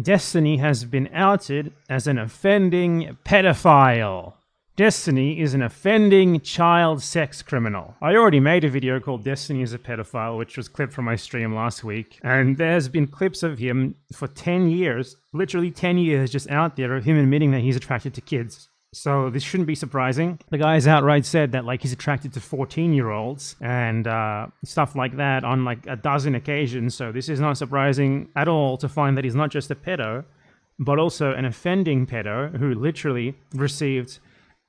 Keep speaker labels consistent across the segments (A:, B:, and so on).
A: Destiny has been outed as an offending pedophile. Destiny is an offending child sex criminal. I already made a video called Destiny is a Pedophile, which was clipped from my stream last week. And there's been clips of him for 10 years, literally 10 years just out there of him admitting that he's attracted to kids. So this shouldn't be surprising. The guy's outright said that like he's attracted to 14-year-olds and stuff like that on like a dozen occasions. So this is not surprising at all to find that he's not just a pedo, but also an offending pedo who literally received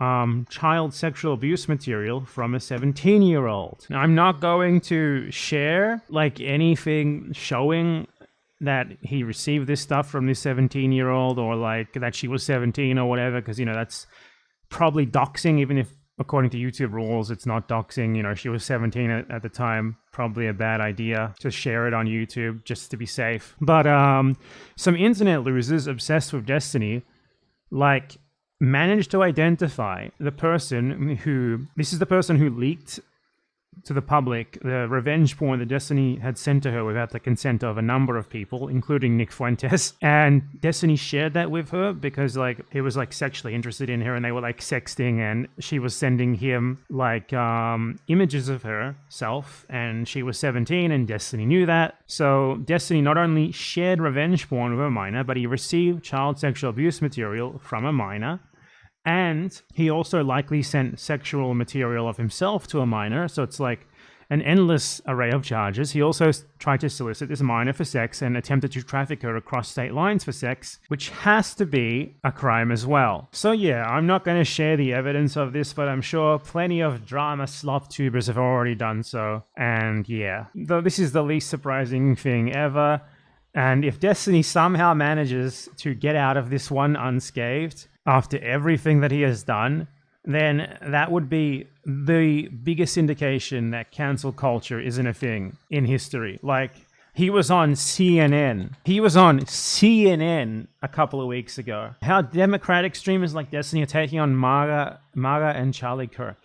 A: child sexual abuse material from a 17-year-old. Now, I'm not going to share like anything showing that he received this stuff from this 17-year-old or like that she was 17 or whatever, because, you know, that's probably doxing, even if according to YouTube rules, it's not doxing. You know, she was 17 at the time. Probably a bad idea to share it on YouTube just to be safe. But some internet losers obsessed with Destiny, like, managed to identify the person who... This is the person who leaked to the public the revenge porn that Destiny had sent to her without the consent of a number of people, including Nick Fuentes. And Destiny shared that with her because, like, he was, like, sexually interested in her and they were, like, sexting, and she was sending him, like, images of herself, and she was 17 and Destiny knew that. So Destiny not only shared revenge porn with a minor, but he received child sexual abuse material from a minor. And he also likely sent sexual material of himself to a minor, so it's like an endless array of charges. He also tried to solicit this minor for sex and attempted to traffic her across state lines for sex, which has to be a crime as well. So yeah, I'm not going to share the evidence of this, but I'm sure plenty of drama Sloptubers have already done so. And yeah, though this is the least surprising thing ever. And if Destiny somehow manages to get out of this one unscathed, after everything that he has done, then that would be the biggest indication that cancel culture isn't a thing in history. Like, he was on CNN. He was on CNN a couple of weeks ago. How Democratic streamers like Destiny are taking on MAGA and Charlie Kirk.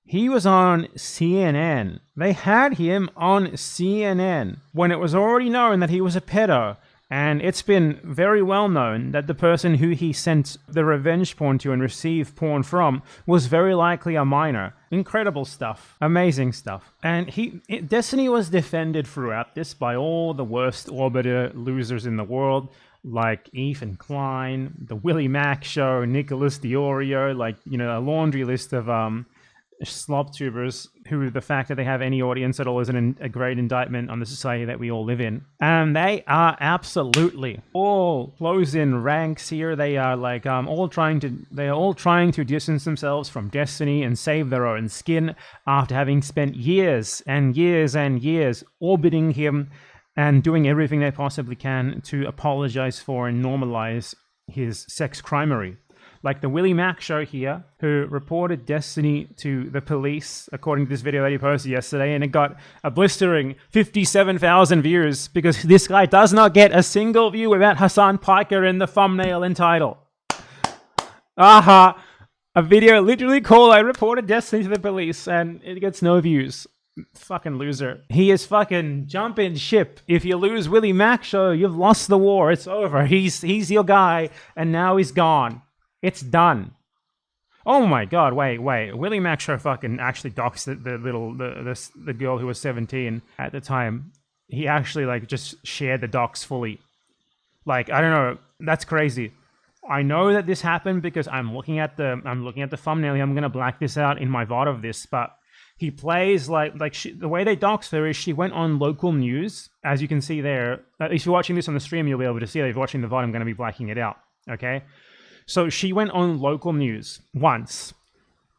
A: He was on CNN. They had him on CNN when it was already known that he was a pedo. And it's been very well known that the person who he sent the revenge porn to and received porn from was very likely a minor. Incredible stuff. Amazing stuff. And Destiny was defended throughout this by all the worst orbiter losers in the world, like Ethan Klein, the WillyMacShow, Nicholas Diorio, like, you know, a laundry list of Sloptubers who the fact that they have any audience at all is a great indictment on the society that we all live in. And they are absolutely all close-in ranks here. They are like they are all trying to distance themselves from Destiny and save their own skin after having spent years and years and years orbiting him and doing everything they possibly can to apologize for and normalize his sex crimery. Like the WillyMacShow here, who reported Destiny to the police, according to this video that he posted yesterday, and it got a blistering 57,000 views because this guy does not get a single view without Hassan Piker in the thumbnail and title. Aha! A video literally called I reported Destiny to the police, and it gets no views. Fucking loser. He is fucking jumping ship. If you lose WillyMacShow, you've lost the war. It's over. He's your guy, and now he's gone. It's done. Oh my god, wait. WillyMacShow fucking actually doxed the girl who was 17 at the time. He actually like just shared the docs fully. Like, I don't know, that's crazy. I know that this happened because I'm looking at the thumbnail here. I'm gonna black this out in my VOD of this, but he plays the way they doxed her is she went on local news, as you can see there. If you're watching this on the stream, you'll be able to see it. If you're watching the VOD, I'm gonna be blacking it out. Okay? So she went on local news once,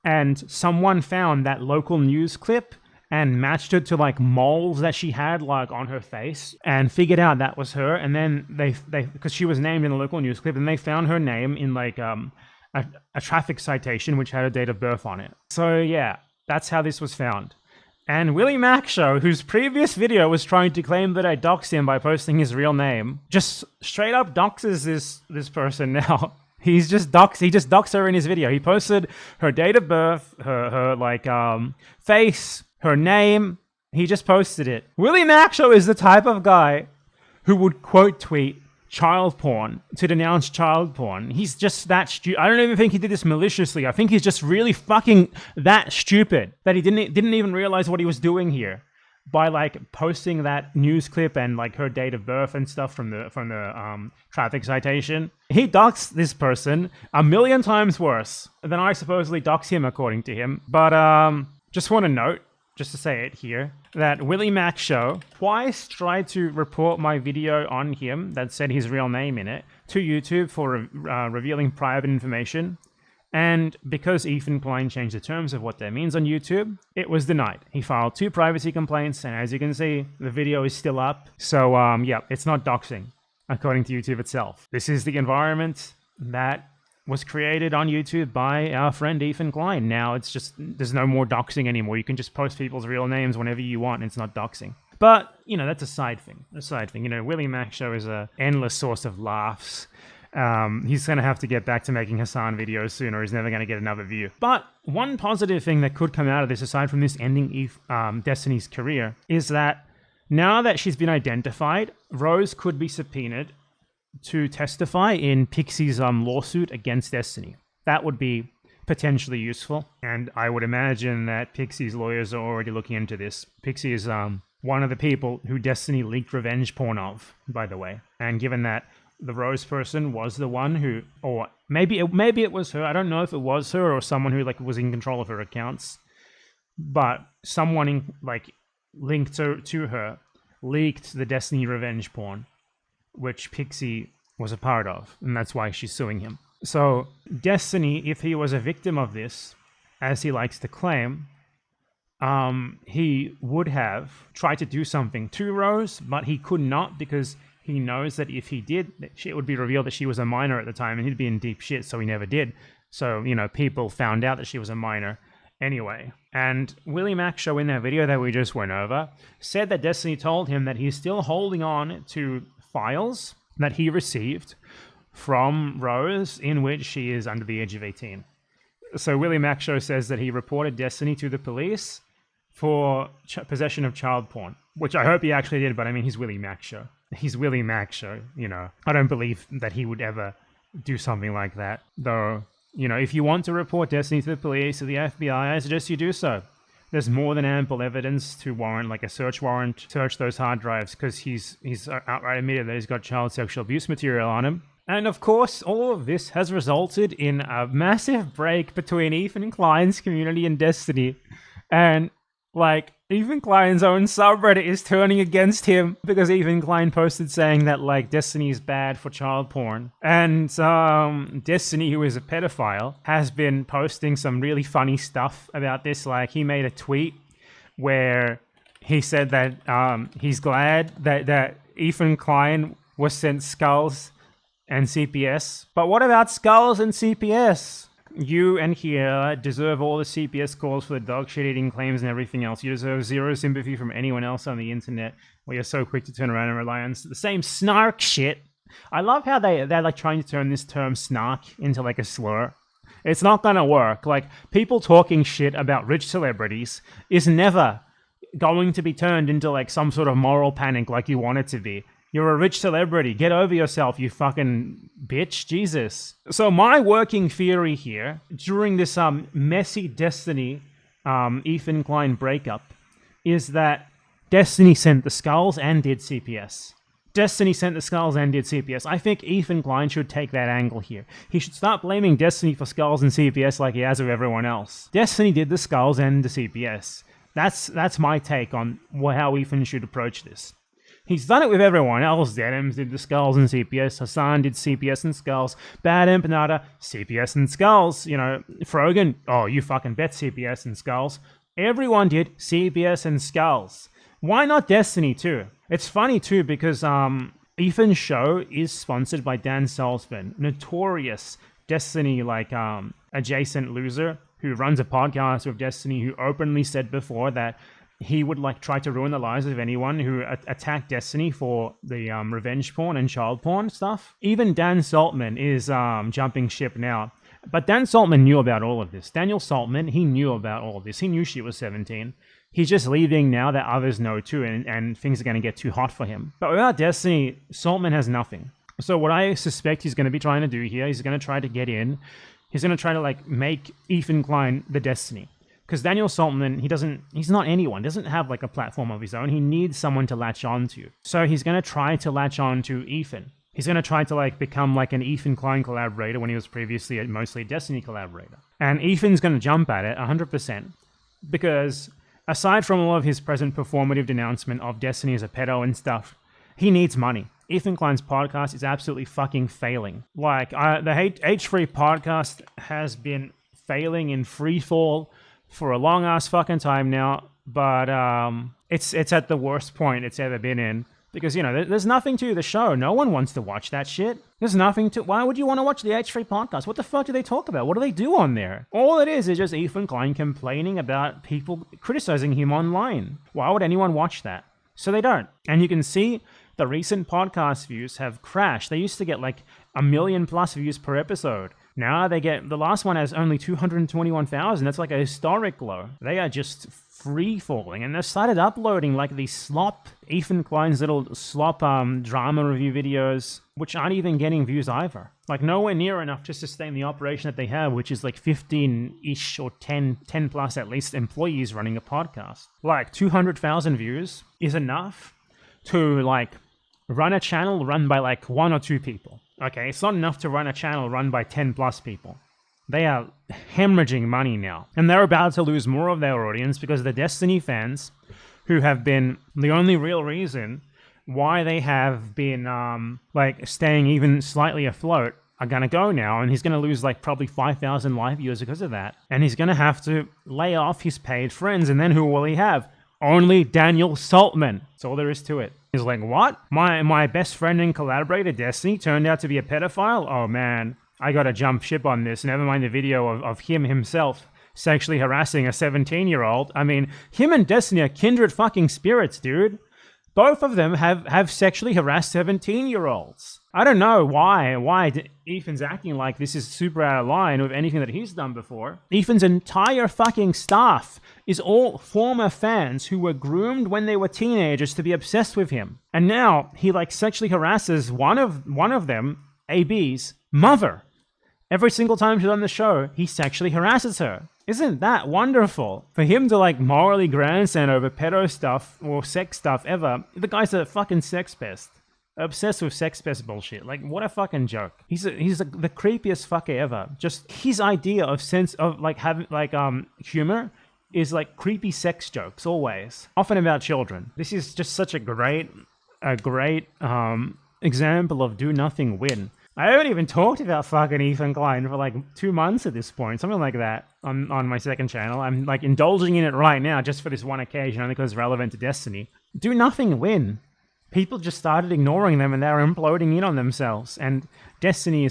A: and someone found that local news clip and matched it to like moles that she had like on her face and figured out that was her. And then they because she was named in the local news clip, and they found her name in like a traffic citation which had a date of birth on it. So yeah, that's how this was found. And WillyMacShow, whose previous video was trying to claim that I doxed him by posting his real name, just straight up doxes this person now. He just doxed her in his video. He posted her date of birth, her like face, her name. He just posted it. WillyMacShow is the type of guy who would quote tweet child porn, to denounce child porn. He's just that stupid. I don't even think he did this maliciously. I think he's just really fucking that stupid that he didn't even realize what he was doing here by like posting that news clip and like her date of birth and stuff from the traffic citation. He doxed this person a million times worse than I supposedly dox him, according to him. But just want to note, just to say it here, that WillyMacShow twice tried to report my video on him that said his real name in it to YouTube for revealing private information. And because Ethan Klein changed the terms of what that means on YouTube, it was denied. He filed 2 privacy complaints, and as you can see, the video is still up. So, yeah, it's not doxing, according to YouTube itself. This is the environment that was created on YouTube by our friend Ethan Klein. Now it's just, there's no more doxing anymore. You can just post people's real names whenever you want, and it's not doxing. But, you know, that's a side thing. You know, WillyMacShow is an endless source of laughs. He's going to have to get back to making Hassan videos soon, or he's never going to get another view. But one positive thing that could come out of this, aside from this ending Destiny's career, is that now that she's been identified, Rose could be subpoenaed to testify in Pixie's lawsuit against Destiny. That would be potentially useful, and I would imagine that Pixie's lawyers are already looking into this. Pixie is one of the people who Destiny leaked revenge porn of, by the way. And given that the Rose person was the one who, or maybe it was her. I don't know if it was her or someone who like was in control of her accounts, but someone linked to her leaked the Destiny revenge porn, which Pixie was a part of, and that's why she's suing him. So Destiny, if he was a victim of this, as he likes to claim, he would have tried to do something to Rose, but he could not because he knows that if he did, it would be revealed that she was a minor at the time, and he'd be in deep shit, so he never did. So, you know, people found out that she was a minor anyway. And WillyMacShow, in that video that we just went over, said that Destiny told him that he's still holding on to files that he received from Rose in which she is under the age of 18. So WillyMacShow says that he reported Destiny to the police for possession of child porn, which I hope he actually did, but I mean, he's WillyMacShow. He's WillyMacShow, you know. I don't believe that he would ever do something like that. Though, you know, if you want to report Destiny to the police or the FBI, I suggest you do so. There's more than ample evidence to warrant, like a search warrant, search those hard drives, because he's outright admitted that he's got child sexual abuse material on him. And of course, all of this has resulted in a massive break between Ethan Klein's community and Destiny. And, like, Ethan Klein's own subreddit is turning against him because Ethan Klein posted saying that, like, Destiny is bad for child porn. And Destiny, who is a pedophile, has been posting some really funny stuff about this. Like, he made a tweet where he said that he's glad that Ethan Klein was sent skulls and CPS. But what about skulls and CPS? You and here deserve all the CPS calls for the dog shit eating claims and everything else. You deserve zero sympathy from anyone else on the internet where you're so quick to turn around and rely on the same snark shit. I love how they're like trying to turn this term snark into like a slur. It's not gonna work. Like, people talking shit about rich celebrities is never going to be turned into like some sort of moral panic like you want it to be. You're a rich celebrity. Get over yourself, you fucking bitch. Jesus. So my working theory here, during this messy Destiny Ethan Klein breakup, is that Destiny sent the skulls and did CPS. Destiny sent the skulls and did CPS. I think Ethan Klein should take that angle here. He should stop blaming Destiny for skulls and CPS like he has of everyone else. Destiny did the skulls and the CPS. That's my take on how Ethan should approach this. He's done it with everyone else. Denims did the skulls and CPS. Hassan did CPS and skulls. Bad Empanada, CPS and skulls. You know, Frogan, oh, you fucking bet CPS and skulls. Everyone did CPS and skulls. Why not Destiny too? It's funny too because Ethan's show is sponsored by Dan Salzman, notorious Destiny adjacent loser who runs a podcast with Destiny, who openly said before that he would like try to ruin the lives of anyone who attacked Destiny for the revenge porn and child porn stuff. Even Dan Saltman is jumping ship now. But Dan Saltman knew about all of this. Daniel Saltman, he knew about all of this. He knew she was 17. He's just leaving now that others know too, and things are going to get too hot for him. But without Destiny, Saltman has nothing. So what I suspect he's going to be trying to do here, he's going to try to get in. He's going to try to like make Ethan Klein the Destiny. Because Daniel Saltman, he's not anyone, doesn't have like a platform of his own. He needs someone to latch on to. So he's going to try to latch on to Ethan. He's going to try to like become like an Ethan Klein collaborator when he was previously mostly a Destiny collaborator. And Ethan's going to jump at it 100%. Because aside from all of his present performative denouncement of Destiny as a pedo and stuff, he needs money. Ethan Klein's podcast is absolutely fucking failing. Like, the H3 podcast has been failing in free fall for a long-ass fucking time now, but it's at the worst point it's ever been in. Because, you know, there's nothing to the show. No one wants to watch that shit. There's nothing to... Why would you want to watch the H3 podcast? What the fuck do they talk about? What do they do on there? All it is just Ethan Klein complaining about people criticizing him online. Why would anyone watch that? So they don't. And you can see the recent podcast views have crashed. They used to get like 1 million plus views per episode. Now they get... The last one has only 221,000. That's like a historic low. They are just free-falling. And they've started uploading like these Ethan Klein's little slop drama review videos, which aren't even getting views either. Like nowhere near enough to sustain the operation that they have, which is like 15-ish or 10 plus at least employees running a podcast. Like 200,000 views is enough to like run a channel run by like 1 or 2 people. Okay, it's not enough to run a channel run by 10 plus people. They are hemorrhaging money now. And they're about to lose more of their audience because the Destiny fans, who have been the only real reason why they have been like staying even slightly afloat, are going to go now. And he's going to lose like probably 5,000 live viewers because of that. And he's going to have to lay off his paid friends. And then who will he have? Only Daniel Saltman. That's all there is to it. He's like, what? My best friend and collaborator, Destiny, turned out to be a pedophile? Oh man, I gotta jump ship on this. Never mind the video of him himself sexually harassing a 17-year-old. I mean, him and Destiny are kindred fucking spirits, dude. Both of them have sexually harassed 17-year-olds. I don't know why Ethan's acting like this is super out of line with anything that he's done before. Ethan's entire fucking staff is all former fans who were groomed when they were teenagers to be obsessed with him. And now he like sexually harasses one of them, AB's mother. Every single time she's on the show, he sexually harasses her. Isn't that wonderful? For him to like morally grandstand over pedo stuff or sex stuff ever, the guy's a fucking sex pest. Obsessed with sex pest bullshit. Like, what a fucking joke. He's the creepiest fucker ever. Just his idea of sense of like having like humor is like creepy sex jokes always. Often about children. This is just such a great example of do nothing win. I haven't even talked about fucking Ethan Klein for like 2 months at this point, something like that on my second channel. I'm like indulging in it right now just for this one occasion, only because it's relevant to Destiny. Do nothing win. People just started ignoring them and they're imploding in on themselves. And Destiny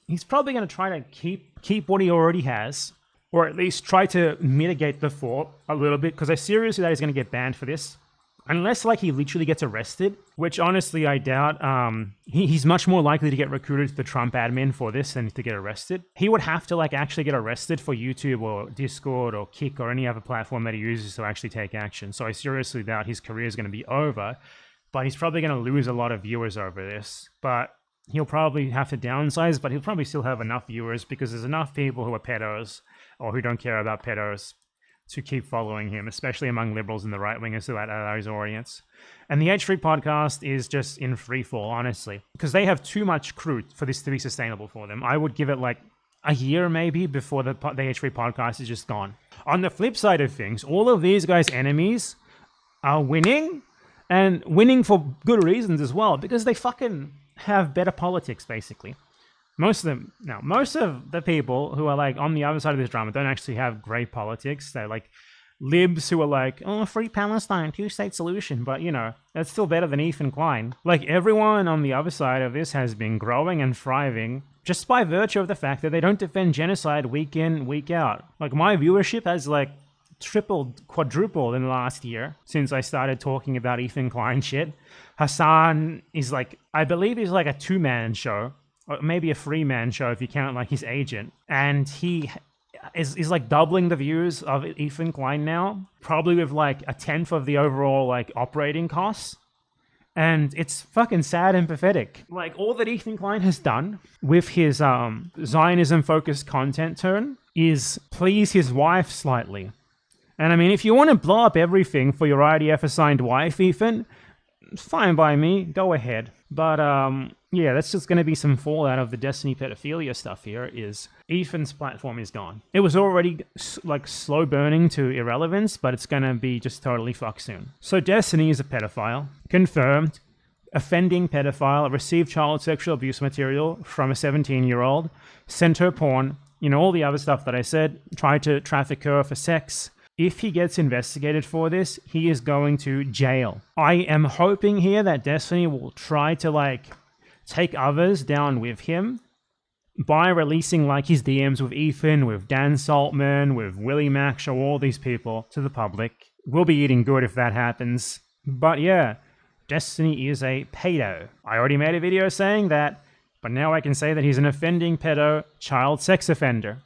A: he's probably going to try to keep what he already has, or at least try to mitigate the fall a little bit, because I seriously doubt he's going to get banned for this. Unless, like, he literally gets arrested, which honestly I doubt. He's much more likely to get recruited to the Trump admin for this than to get arrested. He would have to, like, actually get arrested for YouTube or Discord or Kick or any other platform that he uses to actually take action. So I seriously doubt his career is going to be over, but he's probably going to lose a lot of viewers over this. But he'll probably have to downsize, but he'll probably still have enough viewers because there's enough people who are pedos or who don't care about pedos to keep following him, especially among liberals and the right-wingers who are his audience. And the H3 podcast is just in free fall, honestly, because they have too much crew for this to be sustainable for them. I would give it like a year maybe before the H3 podcast is just gone. On the flip side of things, all of these guys' enemies are winning, and winning for good reasons as well, because they fucking have better politics, basically. Most of the people who are like on the other side of this drama don't actually have great politics. They're like libs who are like, oh, free Palestine, 2-state solution. But, you know, that's still better than Ethan Klein. Like, everyone on the other side of this has been growing and thriving just by virtue of the fact that they don't defend genocide week in, week out. Like, my viewership has like tripled, quadrupled in the last year since I started talking about Ethan Klein shit. Hassan is like, I believe he's like a 2-man show. Or maybe a 3-man show if you count like his agent. And he is like doubling the views of Ethan Klein now, probably with like 1/10 of the overall like operating costs. And it's fucking sad and pathetic. Like, all that Ethan Klein has done with his Zionism-focused content turn is please his wife slightly. And I mean, if you want to blow up everything for your IDF-assigned wife, Ethan, it's fine by me, go ahead. But, yeah, that's just going to be some fallout of the Destiny pedophilia stuff here, is Ethan's platform is gone. It was already, like, slow burning to irrelevance, but it's going to be just totally fucked soon. So Destiny is a pedophile. Confirmed. Offending pedophile. Received child sexual abuse material from a 17-year-old. Sent her porn. You know, all the other stuff that I said. Tried to traffic her for sex. If he gets investigated for this, he is going to jail. I am hoping here that Destiny will try to, like, take others down with him by releasing, like, his DMs with Ethan, with Dan Saltman, with WillyMacShow, all these people to the public. We'll be eating good if that happens. But yeah, Destiny is a pedo. I already made a video saying that, but now I can say that he's an offending pedo child sex offender.